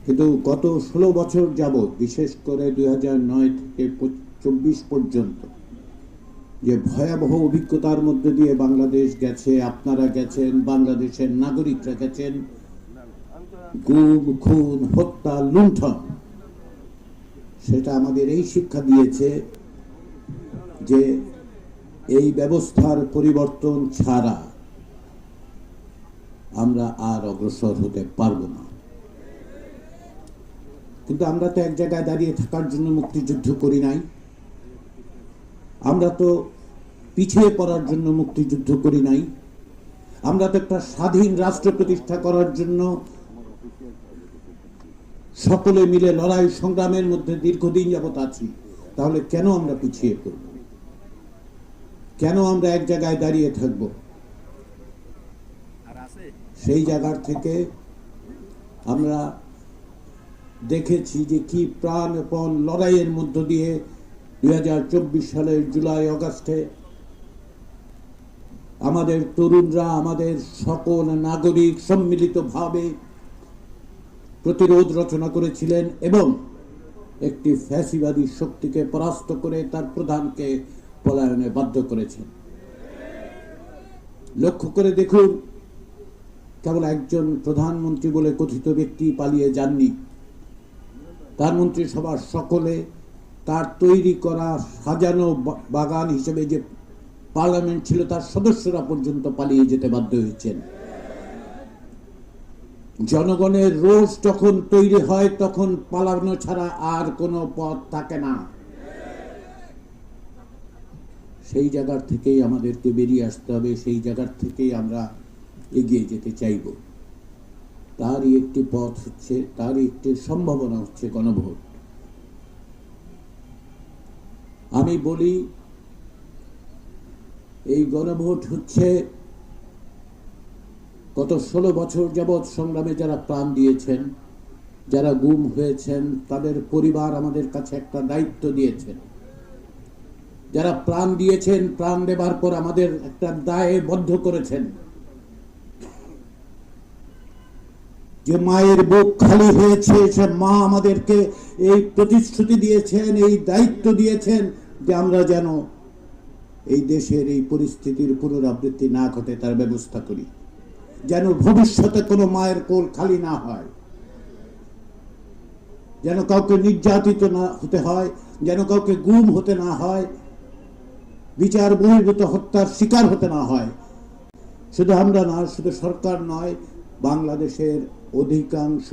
কিন্তু গত 16 বছর যাবৎ, বিশেষ করে 2009 থেকে 24 পর্যন্ত যে ভয়াবহ অভিজ্ঞতার মধ্যে দিয়ে বাংলাদেশ গেছে, আপনারা গেছেন, বাংলাদেশের নাগরিকরা গেছেন, গুম, খুন, হত্যা, লুণ্ঠন, সেটা আমাদের এই শিক্ষা দিয়েছে যে এই ব্যবস্থার পরিবর্তন ছাড়া আমরা আর অগ্রসর হতে পারব না। কিন্তু আমরা তো এক জায়গায় দাঁড়িয়ে থাকার জন্য মুক্তিযুদ্ধ করি নাই, আমরা তো পিছিয়ে পড়ার জন্য মুক্তিযুদ্ধ করি নাই, আমরা তো একটা স্বাধীন রাষ্ট্র প্রতিষ্ঠা করার জন্য সকলে মিলে লড়াই সংগ্রামের মধ্যে দীর্ঘদিন যাবত আছি। তাহলে কেন আমরা পিছিয়ে পড়ব? কেন আমরা এক জায়গায় দাঁড়িয়ে থাকব? সেই জায়গার থেকে আমরা দেখেছি যে কি প্রাণপণ লড়াইয়ের মধ্য দিয়ে 2024 সালের জুলাই আগস্টে আমাদের তরুণরা, আমাদের সকল নাগরিক সম্মিলিতভাবে প্রতিরোধ রচনা করেছিলেন এবং একটি ফ্যাসিবাদী শক্তিকে পরাস্ত করে তার প্রধানকে পলায়নে বাধ্য করেছেন। লক্ষ্য করে দেখুন, কেবল একজন প্রধানমন্ত্রী বলে কথিত ব্যক্তি পালিয়ে যাননি। তার মন্ত্রিসভার সকলে, তার তৈরি করা সাজানো বাগান হিসেবে যে পার্লামেন্ট ছিল, তার সদস্যরা পর্যন্ত পালিয়ে যেতে বাধ্য হয়েছেন। জনগণের রোষ যখন তৈরি হয় তখন পালানো ছাড়া আর কোনো পথ থাকে না। সেই জায়গার থেকেই আমাদেরকে বেরিয়ে আসতে হবে, সেই জায়গার থেকেই আমরা এগিয়ে যেতে চাইব। তারই একটি পথ হচ্ছে, তারই একটি সম্ভাবনা হচ্ছে গণভোট। আমি বলি, এই গণভোট হচ্ছে গত 16 বছর যাবৎ সংগ্রামে যারা প্রাণ দিয়েছেন, যারা গুম হয়েছেন, তাদের পরিবার আমাদের কাছে একটা দায়িত্ব দিয়েছেন। যারা প্রাণ দিয়েছেন, প্রাণ দেবার পর আমাদের একটা দায়ে বদ্ধ করেছেন যে মায়ের বুক খালি হয়েছে, সে মা আমাদেরকে এই প্রতিশ্রুতি দিয়েছেন, এই দায়িত্ব দিয়েছেন যে আমরা যেন এই দেশের এই পরিস্থিতির পুনরাবৃত্তি না ঘটে তার ব্যবস্থা করি, যেন ভবিষ্যতে কোনো মায়ের কোল খালি না হয়, যেন কাউকে নির্যাতিত না হতে হয়, যেন কাউকে গুম হতে না হয়, বিচার বহির্ভূত হত্যার শিকার হতে না হয়। শুধু আমরা না, শুধু সরকার নয়, বাংলাদেশের অধিকাংশ